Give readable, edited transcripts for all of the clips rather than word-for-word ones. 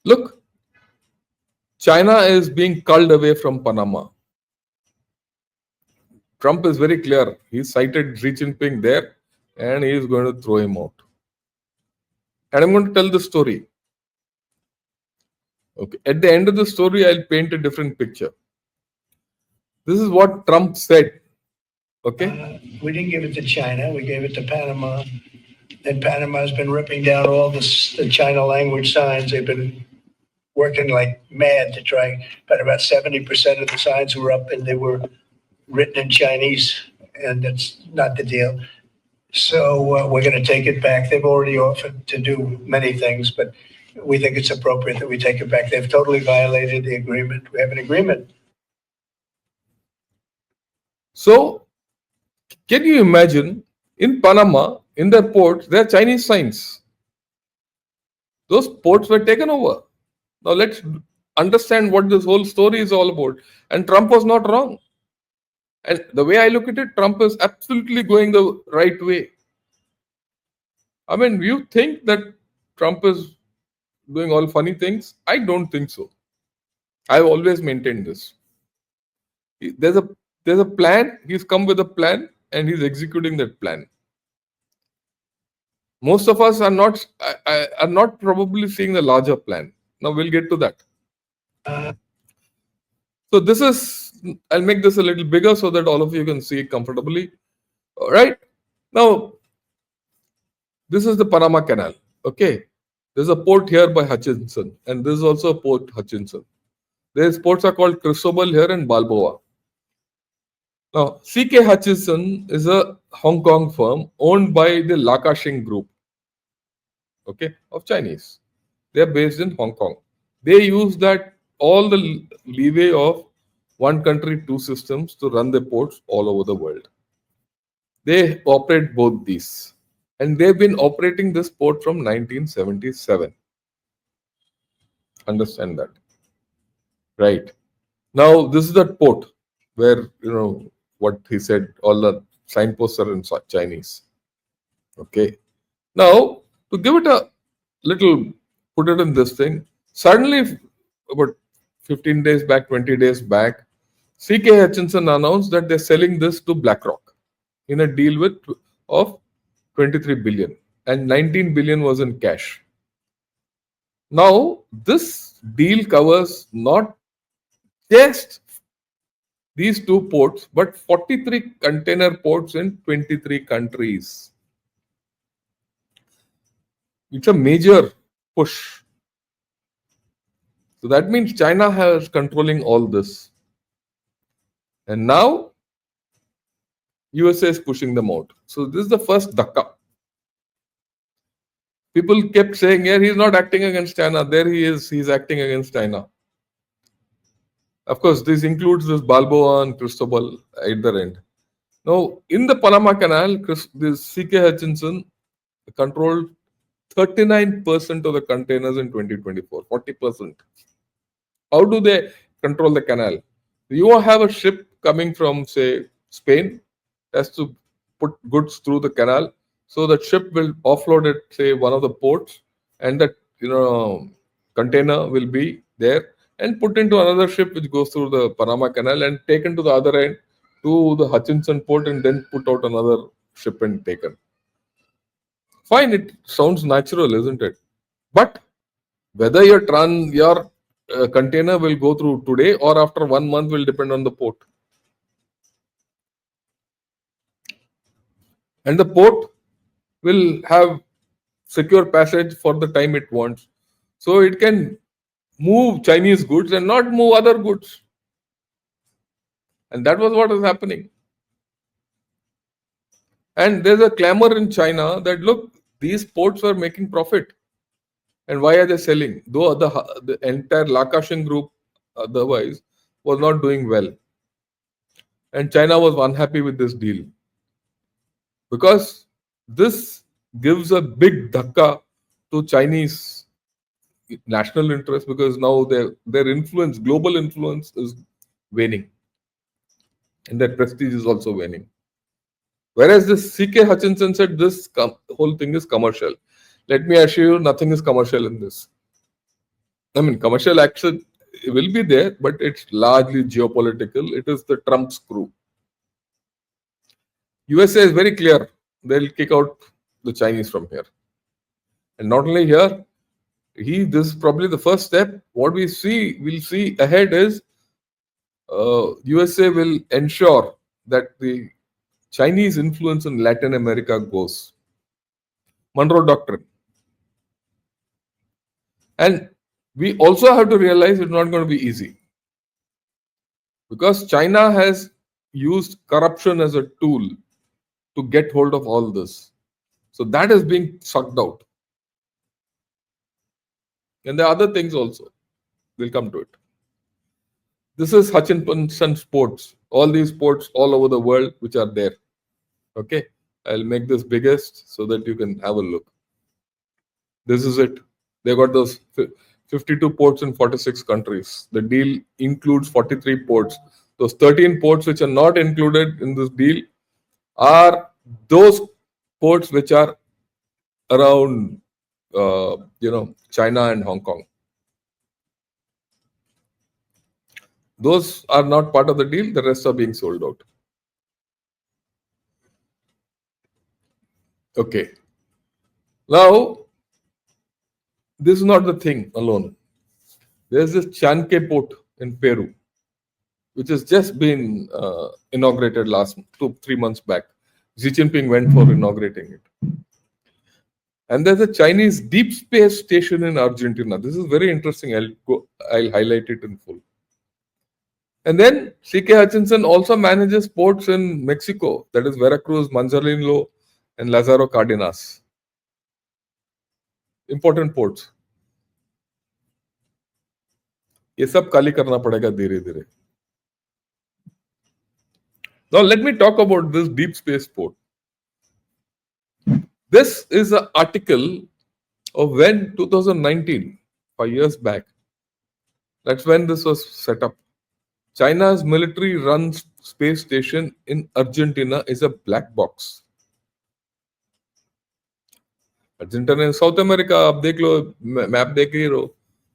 Look, China is being culled away from Panama. Trump is very clear. He cited Xi Jinping there and he is going to throw him out. And I'm going to tell the story. Okay. At the end of the story, I'll paint a different picture. This is what Trump said. Okay. We didn't give it to China. We gave it to Panama. And Panama's been ripping down all the China language signs. They've been working like mad to try, but about 70% of the signs were up and they were written in Chinese, and that's not the deal. So we're going to take it back. They've already offered to do many things, but we think it's appropriate that we take it back. They've totally violated the agreement. We have an agreement. So, can you imagine in Panama, in their ports, there are Chinese signs. Those ports were taken over. Now, let's understand what this whole story is all about. And Trump was not wrong. And the way I look at it, Trump is absolutely going the right way. I mean, you think that Trump is doing all funny things? I don't think so. I've always maintained this. There's a plan. He's come with a plan and he's executing that plan. Most of us are not probably seeing the larger plan. Now we'll get to that. So this is, I'll make this a little bigger so that all of you can see it comfortably. All right. Now, this is the Panama Canal. Okay. There's a port here by Hutchison, and this is also a port Hutchison. These ports are called Cristobal here and Balboa. Now, CK Hutchison is a Hong Kong firm owned by the Lakashing Group, okay, of Chinese. They are based in Hong Kong. They use that all the leeway of one country, two systems to run the ports all over the world. They operate both these. And they've been operating this port from 1977. Understand that. Right. Now, this is that port where, what he said, all the signposts are in Chinese. Okay. Now, to give it a little, put it in this thing, suddenly, about 15 days back, 20 days back, CK Hutchison announced that they're selling this to Blackrock in a deal of 23 billion, and 19 billion was in cash. Now, this deal covers not just these two ports, but 43 container ports in 23 countries. It's a major push. So that means China has controlling all this. And now, USA is pushing them out. So this is the first dhakka. People kept saying, yeah, he's not acting against China. There he is. He's acting against China. Of course, this includes this Balboa and Cristobal at the end. Now, in the Panama Canal, this CK Hutchison controlled 39% of the containers in 2024. 40%. How do they control the canal? You have a ship coming from, say, Spain, has to put goods through the canal. So that ship will offload it, say, one of the ports, and that container will be there and put into another ship which goes through the Panama Canal and taken to the other end to the Hutchison port and then put out another ship and taken. Fine, it sounds natural, isn't it? But whether your container will go through today or after 1 month will depend on the port. And the port will have secure passage for the time it wants. So it can move Chinese goods and not move other goods. And that was what is happening. And there's a clamor in China that, look, these ports are making profit. And why are they selling? Though the entire Lakashing group otherwise was not doing well. And China was unhappy with this deal. Because this gives a big dhakka to Chinese national interest, because now their influence, global influence, is waning. And their prestige is also waning. Whereas this CK Hutchison said this whole thing is commercial. Let me assure you, nothing is commercial in this. I mean, commercial action will be there, but it's largely geopolitical. It is the Trump screw. USA is very clear. They'll kick out the Chinese from here. And not only here, this is probably the first step. What we'll see ahead is USA will ensure that the Chinese influence in Latin America goes. Monroe Doctrine. And we also have to realize it's not going to be easy. Because China has used corruption as a tool to get hold of all this. So that is being sucked out. And there are other things also. We'll come to it. This is Hutchinson Sports. All these sports all over the world which are there. Okay. I'll make this biggest so that you can have a look. This is it. They got those 52 ports in 46 countries. The deal includes 43 ports. Those 13 ports which are not included in this deal are those ports which are around, China and Hong Kong. Those are not part of the deal. The rest are being sold out. Okay. Now, this is not the thing alone. There's this Chanque port in Peru, which has just been inaugurated last 2-3 months back. Xi Jinping went for inaugurating it. And there's a Chinese deep space station in Argentina. This is very interesting. I'll highlight it in full. And then CK Hutchison also manages ports in Mexico, that is Veracruz, Manzanillo, and Lázaro Cárdenas. Important ports. ये सब खाली करना पड़ेगा धीरे धीरे. Now let me talk about this deep space port. This is an article of when 2019, 5 years back. That's when this was set up. China's military-run space station in Argentina is a black box. Argentina in South America, आप देख लो, map देख ही रहो.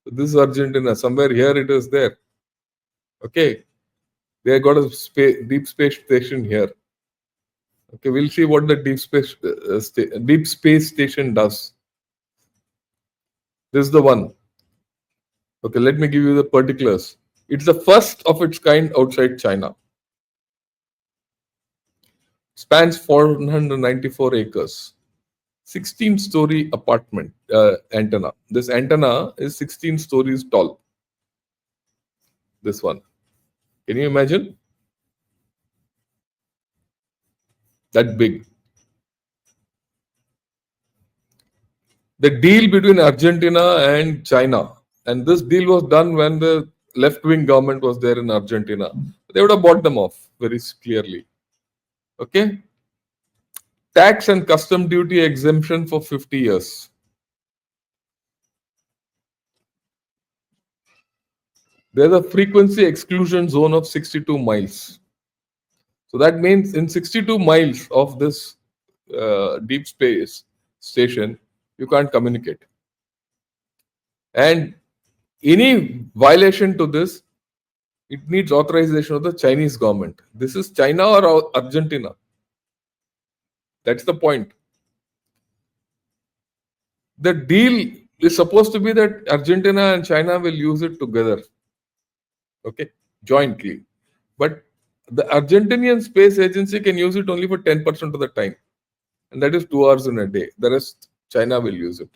This is Argentina. Somewhere here it is there. Okay. They got a deep space station here. Okay, we'll see what the deep space station does. This is the one. Okay, let me give you the particulars. It's the first of its kind outside China. Spans 494 acres. 16-story apartment antenna. This antenna is 16 stories tall. This one. Can you imagine? That big. The deal between Argentina and China, and this deal was done when the left-wing government was there in Argentina. They would have bought them off very clearly. Okay? Tax and custom duty exemption for 50 years. There's a frequency exclusion zone of 62 miles. So that means in 62 miles of this deep space station, you can't communicate. And any violation to this, it needs authorization of the Chinese government. This is China or Argentina. That's the point. The deal is supposed to be that Argentina and China will use it together. Okay, jointly. But the Argentinian Space Agency can use it only for 10% of the time. And that is 2 hours in a day. The rest, China will use it.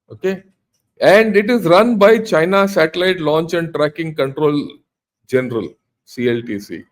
Okay. And it is run by China Satellite Launch and Tracking Control General, CLTC,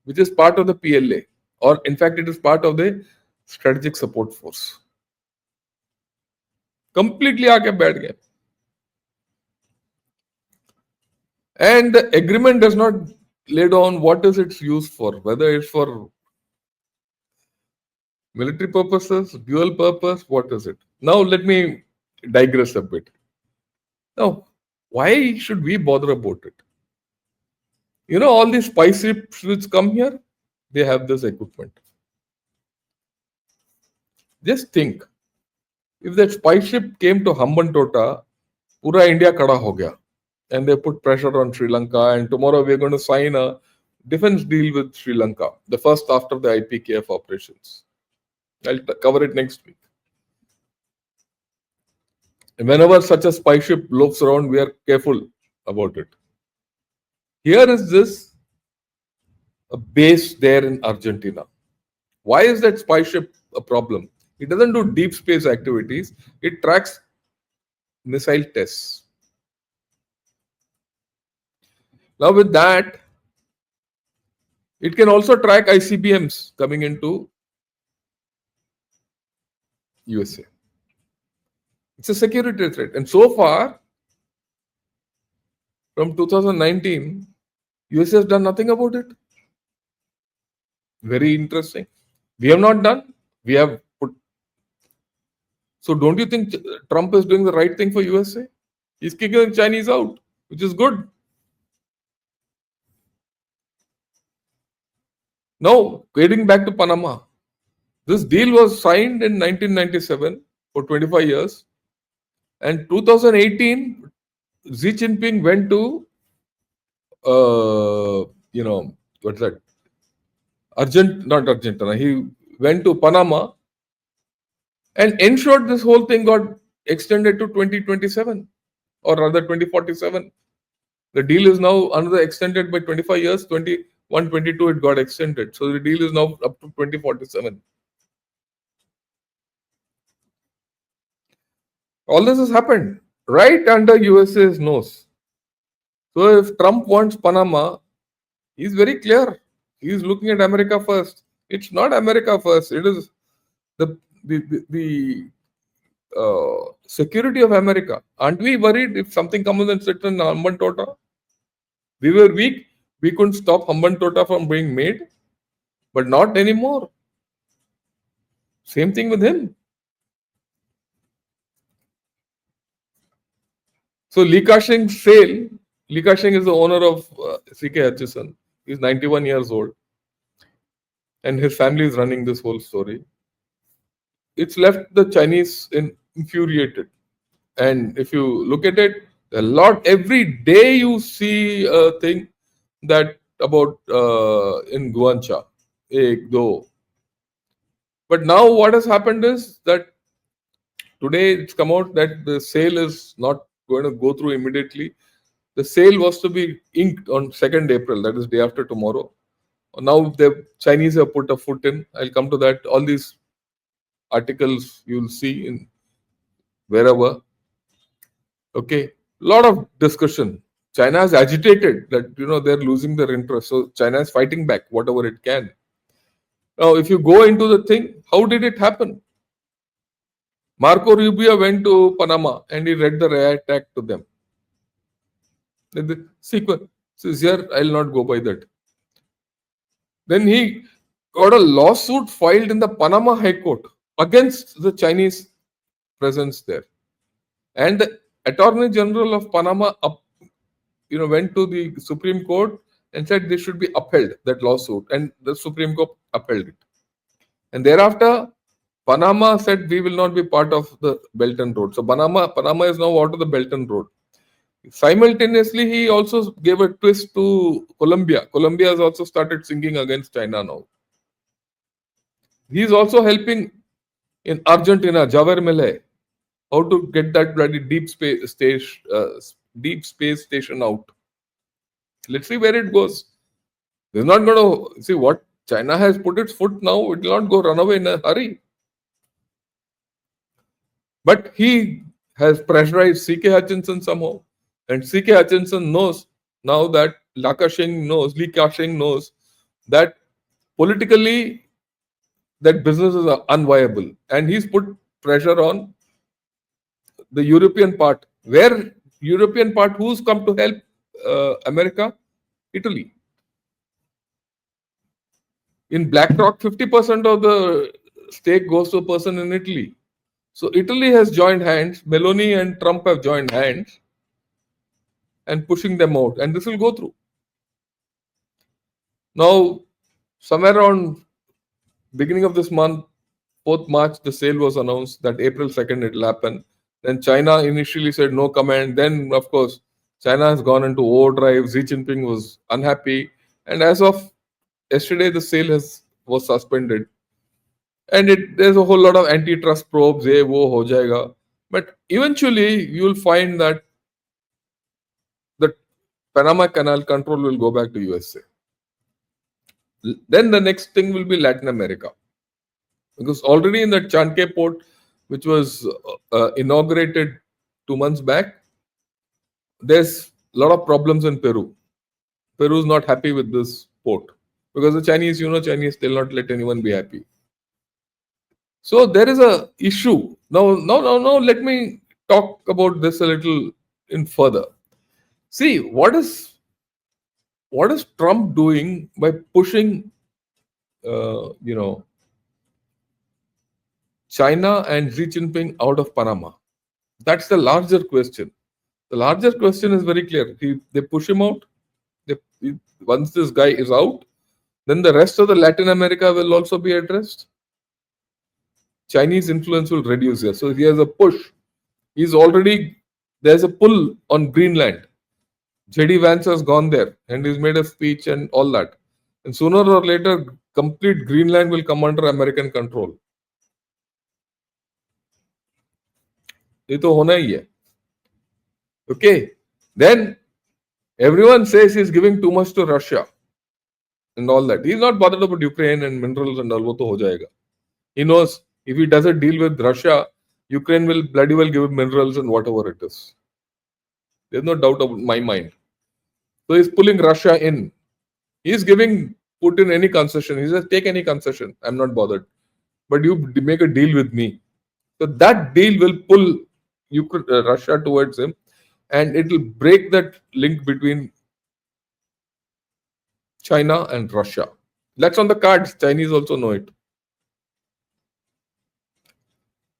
which is part of the PLA. Or in fact, it is part of the Strategic Support Force. Completely aake baith gaye. And the agreement does not lay down what is its use for, whether it's for military purposes, dual purpose, what is it? Now let me digress a bit. Now, why should we bother about it? You know, all these spy ships which come here, they have this equipment. Just think. If that spy ship came to Hambantota, pura India kada ho gaya. And they put pressure on Sri Lanka. And tomorrow we're going to sign a defense deal with Sri Lanka, the first after the IPKF operations. I'll cover it next week. And whenever such a spy ship loafs around, we are careful about it. Here is this a base there in Argentina. Why is that spy ship a problem? It doesn't do deep space activities. It tracks missile tests. Now with that, it can also track ICBMs coming into USA. It's a security threat. And so far, from 2019, USA has done nothing about it. Very interesting. We have not done. We have put. So don't you think Trump is doing the right thing for USA? He's kicking the Chinese out, which is good. Now, getting back to Panama, this deal was signed in 1997 for 25 years. And 2018, Xi Jinping went to, what's that? Not Argentina. He went to Panama and ensured this whole thing got extended to 2027 or rather 2047. The deal is now another extended by 25 years. 21, 22 it got extended. So the deal is now up to 2047. All this has happened right under USA's nose. So if Trump wants Panama, he's very clear. He's looking at America first. It's not America first. It is the security of America. Aren't we worried if something comes and sits in Hambantota? We were weak. We couldn't stop Hambantota from being made, but not anymore. Same thing with him. So Li Ka-shing's sale. Li Ka-shing is the owner of CK Hutchison. He's 91 years old. And his family is running this whole story. It's left the Chinese infuriated. And if you look at it, every day you see a thing that about in Guancha, ek, do. But now what has happened is that today it's come out that the sale is not going to go through immediately. The sale was to be inked on 2nd April, that is day after tomorrow. Now the Chinese have put a foot in. I'll come to that. All these articles you'll see in wherever. Okay, lot of discussion. China is agitated that they're losing their interest. So China is fighting back whatever it can. Now, if you go into the thing, how did it happen? Marco Rubio went to Panama and he read the riot act to them. The sequence is here. I'll not go by that. Then he got a lawsuit filed in the Panama High Court against the Chinese presence there. And the Attorney General of Panama went to the Supreme Court and said they should be upheld, that lawsuit. And the Supreme Court upheld it. And thereafter, Panama said we will not be part of the Belt and Road. So Panama is now out of the Belt and Road. Simultaneously, he also gave a twist to Colombia. Colombia has also started singing against China now. He is also helping in Argentina, Javier Milei, how to get that bloody deep space station out. Let's see where it goes. They're not going to see what China has put its foot now. It will not go run away in a hurry. But he has pressurized CK Hutchison somehow. And CK Hutchison knows now that Li Ka-shing knows that politically that business is unviable. And he's put pressure on the European part. Where European part, who's come to help America? Italy. In Blackrock, 50% of the stake goes to a person in Italy. So Italy has joined hands. Meloni and Trump have joined hands and pushing them out. And this will go through. Now, somewhere around beginning of this month, 4th March, the sale was announced that April 2nd it will happen. Then China initially said no comment. Then, of course, China has gone into overdrive. Xi Jinping was unhappy. And as of yesterday, the sale was suspended. And there's a whole lot of antitrust probes. Ye, wo, ho jayega. But eventually, you'll find that the Panama Canal control will go back to USA. Then the next thing will be Latin America. Because already in the Chanque port, which was inaugurated 2 months back, there's a lot of problems in Peru. Peru is not happy with this port because the Chinese, Chinese, they'll not let anyone be happy. So there is a issue. Now, let me talk about this a little in further. See, what is Trump doing by pushing, China and Xi Jinping out of Panama? That's the larger question. The larger question is very clear. They push him out. Once this guy is out, then the rest of the Latin America will also be addressed. Chinese influence will reduce here. So here's a push. There's a pull on Greenland. J.D. Vance has gone there and he's made a speech and all that. And sooner or later, complete Greenland will come under American control. ये तो होना ही है. Okay. Then everyone says he's giving too much to Russia and all that. He's not bothered about Ukraine and minerals and all. वो तो हो जाएगा. He knows if he does a deal with Russia, Ukraine will bloody well give him minerals and whatever it is. There's no doubt about my mind. So he's pulling Russia in. He's giving Putin any concession. He says, take any concession. I'm not bothered. But you make a deal with me. So that deal will pull Russia towards him. And it will break that link between China and Russia. That's on the cards. Chinese also know it.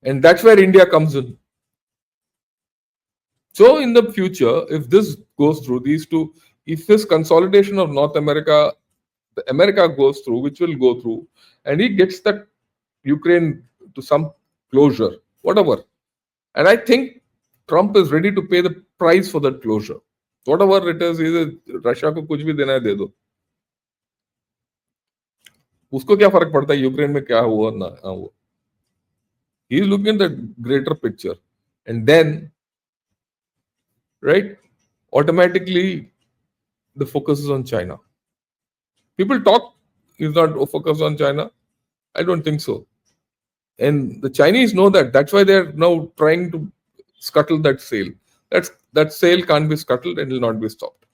And that's where India comes in. So in the future, if this goes through, if this consolidation of North America, America goes through, which will go through, and he gets that Ukraine to some closure, whatever. And I think Trump is ready to pay the price for that closure. Whatever it is, Russia को कुछ भी देना है दे दो. उसको क्या फर्क पड़ता है यूक्रेन में क्या हुआ ना हुआ. He is looking at the greater picture. And then, right, automatically the focus is on China. People talk, he's not focused on China. I don't think so. And the Chinese know that. That's why they're now trying to scuttle that sale. That sale can't be scuttled and will not be stopped.